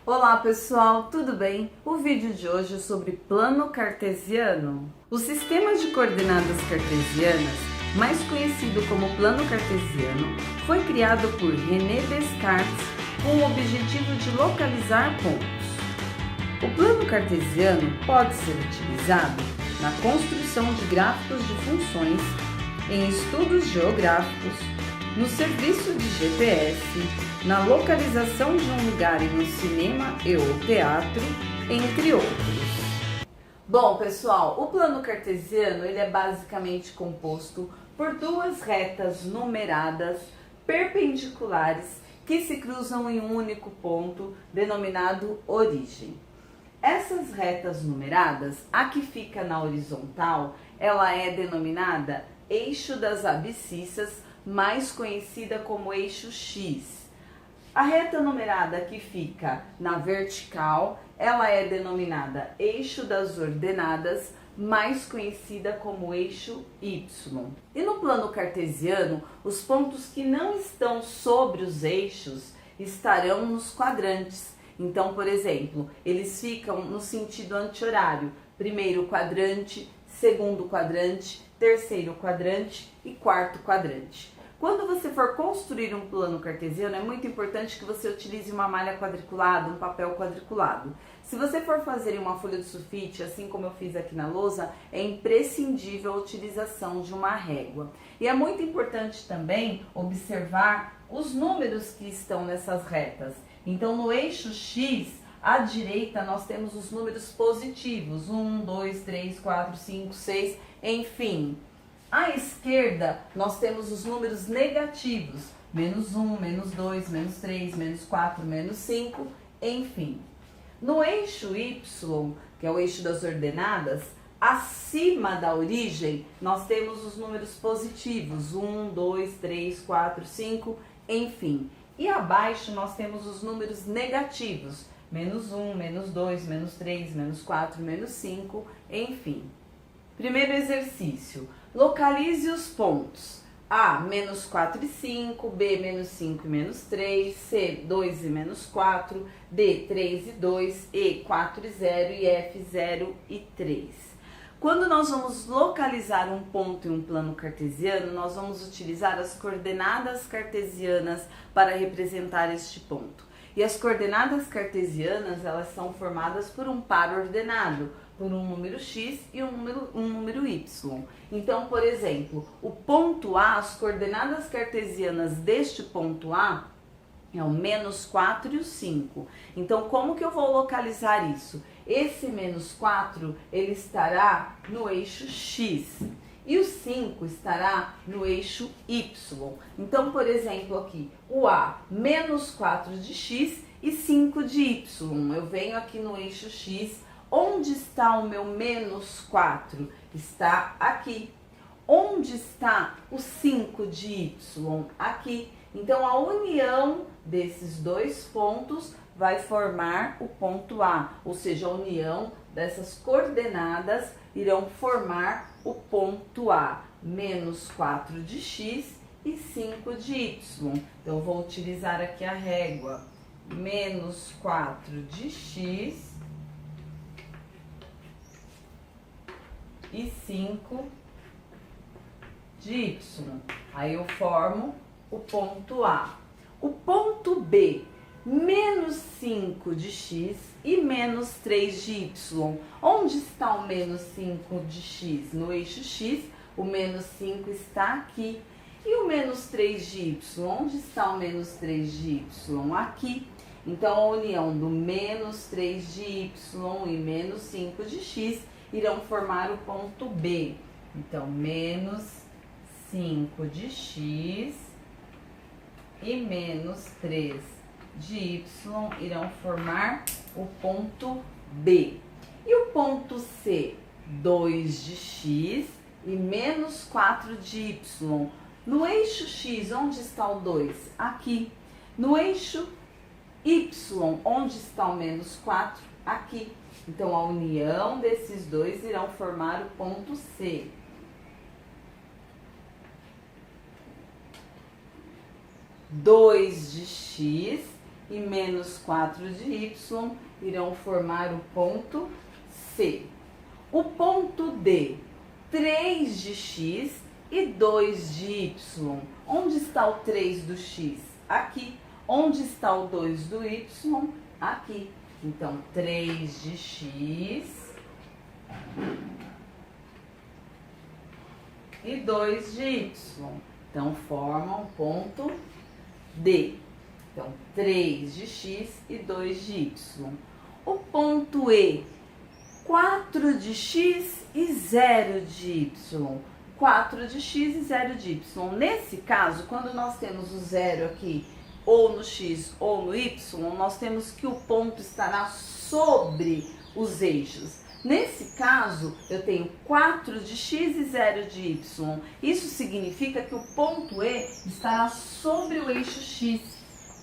Olá pessoal, tudo bem? O vídeo de hoje é sobre plano cartesiano. O sistema de coordenadas cartesianas, mais conhecido como plano cartesiano, foi criado por René Descartes com o objetivo de localizar pontos. O plano cartesiano pode ser utilizado na construção de gráficos de funções, em estudos geográficos, no serviço de GPS, na localização de um lugar em um cinema e ou teatro, entre outros. Bom, pessoal, o plano cartesiano ele é basicamente composto por duas retas numeradas perpendiculares que se cruzam em um único ponto, denominado origem. Essas retas numeradas, a que fica na horizontal, ela é denominada eixo das abscissas, mais conhecida como eixo X. A reta numerada que fica na vertical, ela é denominada eixo das ordenadas, mais conhecida como eixo Y. E no plano cartesiano, os pontos que não estão sobre os eixos estarão nos quadrantes. Então, por exemplo, eles ficam no sentido anti-horário. Primeiro quadrante, segundo quadrante, terceiro quadrante e quarto quadrante. Quando você for construir um plano cartesiano, é muito importante que você utilize uma malha quadriculada, um papel quadriculado. Se você for fazer em uma folha de sulfite, assim como eu fiz aqui na lousa, é imprescindível a utilização de uma régua. E é muito importante também observar os números que estão nessas retas. Então, no eixo X, à direita, nós temos os números positivos, 1, 2, 3, 4, 5, 6, enfim. À esquerda, nós temos os números negativos, menos 1, menos 2, menos 3, menos 4, menos 5, enfim. No eixo Y, que é o eixo das ordenadas, acima da origem, nós temos os números positivos, 1, 2, 3, 4, 5, enfim. E abaixo nós temos os números negativos, menos 1, menos 2, menos 3, menos 4, menos 5, enfim. Primeiro exercício, localize os pontos A, menos 4 e 5, B, menos 5 e menos 3, C, 2 e menos 4, D, 3 e 2, E, 4 e 0 e F, 0 e 3. Quando nós vamos localizar um ponto em um plano cartesiano, nós vamos utilizar as coordenadas cartesianas para representar este ponto. E as coordenadas cartesianas, elas são formadas por um par ordenado, por um número x e um número y. Então, por exemplo, o ponto A, as coordenadas cartesianas deste ponto A é o menos 4 e o 5. Então, como que eu vou localizar isso? Esse menos 4, ele estará no eixo x. E o 5 estará no eixo y. Então, por exemplo, aqui, o A, menos 4 de x e 5 de y. Eu venho aqui no eixo x. Onde está o meu menos 4? Está aqui. Onde está o 5 de y? Aqui. Então, a união desses dois pontos vai formar o ponto A, ou seja, a união dessas coordenadas irão formar o ponto A, menos 4 de x e 5 de y. Então, eu vou utilizar aqui a régua, menos 4 de x e 5 de y. Aí eu formo o ponto A. O ponto B, menos 5 de x e menos 3 de y. Onde está o menos 5 de x? No eixo x, o menos 5 está aqui. E o menos 3 de y? Onde está o menos 3 de y? Aqui. Então, a união do menos 3 de y e menos 5 de x irão formar o ponto B. Então, menos 5 de x e menos 3 de y irão formar o ponto B. E o ponto C, 2 de x e menos 4 de y. No eixo x, onde está o 2? Aqui. No eixo y, onde está o menos 4? Aqui. Então, a união desses dois irão formar o ponto C. 2 de x e menos 4 de y irão formar o ponto C. O ponto D, 3 de x e 2 de y. Onde está o 3 do x? Aqui. Onde está o 2 do y? Aqui. Então, 3 de x e 2 de y. Então, formam o ponto D. Então, 3 de x e 2 de y. O ponto E, 4 de x e 0 de y. 4 de x e 0 de y. Nesse caso, quando nós temos o 0 aqui, ou no x ou no y, nós temos que o ponto estará sobre os eixos. Nesse caso, eu tenho 4 de x e 0 de y. Isso significa que o ponto E estará sobre o eixo x.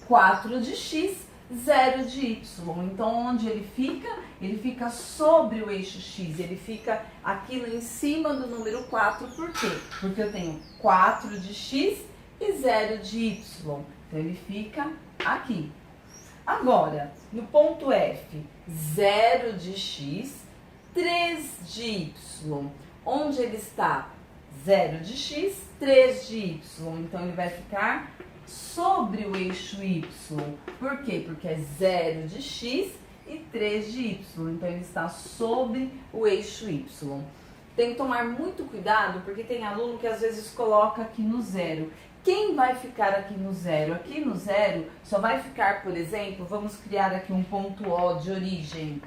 4 de x, 0 de y. Então, onde ele fica? Ele fica sobre o eixo x. Ele fica aqui em cima do número 4. Por quê? Porque eu tenho 4 de x e 0 de y. Então, ele fica aqui. Agora, no ponto F, 0 de x, 3 de y. Onde ele está? 0 de x, 3 de y. Então, ele vai ficar sobre o eixo y. Por quê? Porque é 0 de x e 3 de y. Então, ele está sobre o eixo y. Tem que tomar muito cuidado, porque tem aluno que às vezes coloca aqui no 0. Quem vai ficar aqui no 0? Aqui no 0 só vai ficar, por exemplo, vamos criar aqui um ponto O de origem.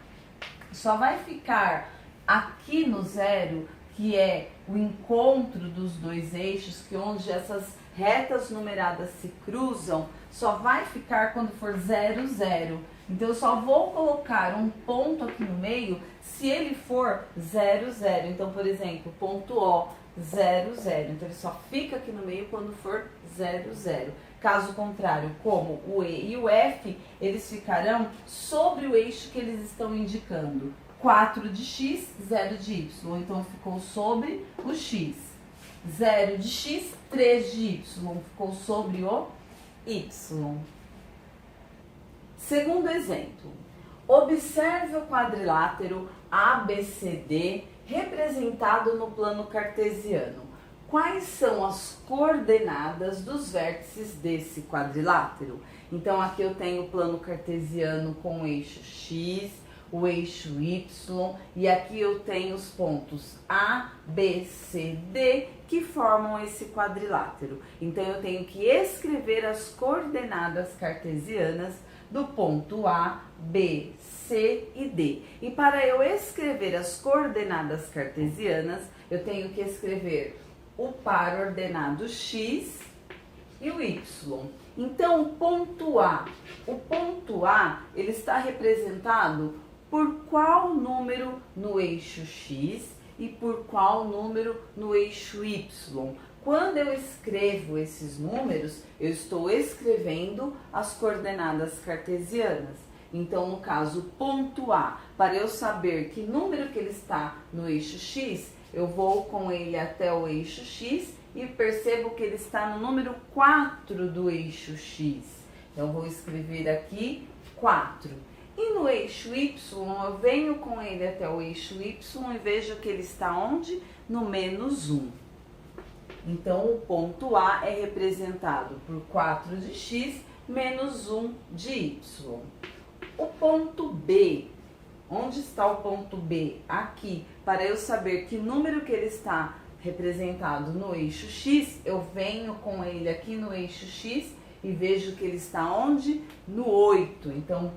Só vai ficar aqui no 0, que é o encontro dos dois eixos, que onde essas retas numeradas se cruzam, só vai ficar quando for 0, 0. Então, eu só vou colocar um ponto aqui no meio se ele for 0, 0. Então, por exemplo, ponto O, 0, 0. Então, ele só fica aqui no meio quando for 0, 0. Caso contrário, como o E e o F, eles ficarão sobre o eixo que eles estão indicando. 4 de x, 0 de y. Então, ficou sobre o x. 0 de x, 3 de y. Ficou sobre o y. Segundo exemplo. Observe o quadrilátero ABCD representado no plano cartesiano. Quais são as coordenadas dos vértices desse quadrilátero? Então, aqui eu tenho o plano cartesiano com o eixo x, o eixo y, e aqui eu tenho os pontos A, B, C, D, que formam esse quadrilátero. Então, eu tenho que escrever as coordenadas cartesianas do ponto A, B, C e D. E para eu escrever as coordenadas cartesianas, eu tenho que escrever o par ordenado x e o y. Então, o ponto A, ele está representado por qual número no eixo x e por qual número no eixo y. Quando eu escrevo esses números, eu estou escrevendo as coordenadas cartesianas. Então, no caso, ponto A, para eu saber que número que ele está no eixo x, eu vou com ele até o eixo x e percebo que ele está no número 4 do eixo x. Então, eu vou escrever aqui 4. E no eixo y, eu venho com ele até o eixo y e vejo que ele está onde? No menos 1. Então, o ponto A é representado por 4 de x menos 1 de y. O ponto B, onde está o ponto B? Aqui. Para eu saber que número que ele está representado no eixo x, eu venho com ele aqui no eixo x e vejo que ele está onde? No 8. Então,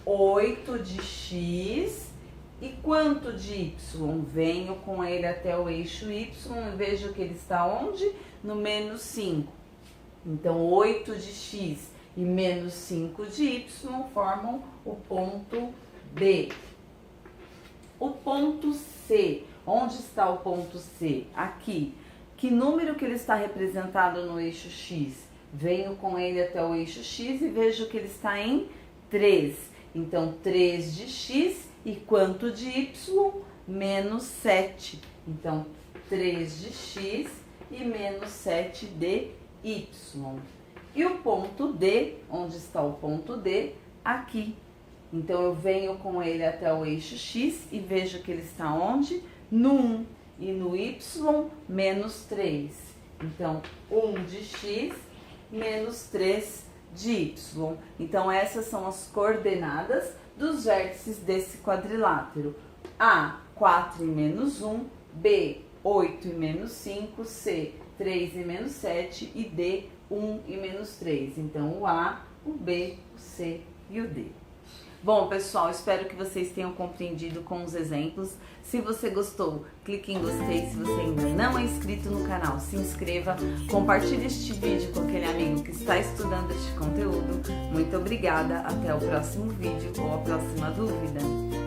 8 de x. E quanto de y? Venho com ele até o eixo y e vejo que ele está onde? No menos 5. Então, 8 de x e menos 5 de y formam o ponto B. O ponto C. Onde está o ponto C? Aqui. Que número que ele está representado no eixo x? Venho com ele até o eixo x e vejo que ele está em 3. Então, 3 de x e quanto de y? Menos 7. Então, 3 de x e menos 7 de y. E o ponto D, onde está o ponto D? Aqui. Então eu venho com ele até o eixo X e vejo que ele está onde? No 1 e no Y menos 3. Então 1 de X menos 3 de Y. Então essas são as coordenadas dos vértices desse quadrilátero. A, 4 e menos 1, B, 8 e menos 5, C, 3 e menos 7 e D, 1 e menos 3. Então o A, o B, o C e o D. Bom, pessoal, espero que vocês tenham compreendido com os exemplos. Se você gostou, clique em gostei. Se você ainda não é inscrito no canal, se inscreva. Compartilhe este vídeo com aquele amigo que está estudando este conteúdo. Muito obrigada. Até o próximo vídeo ou a próxima dúvida.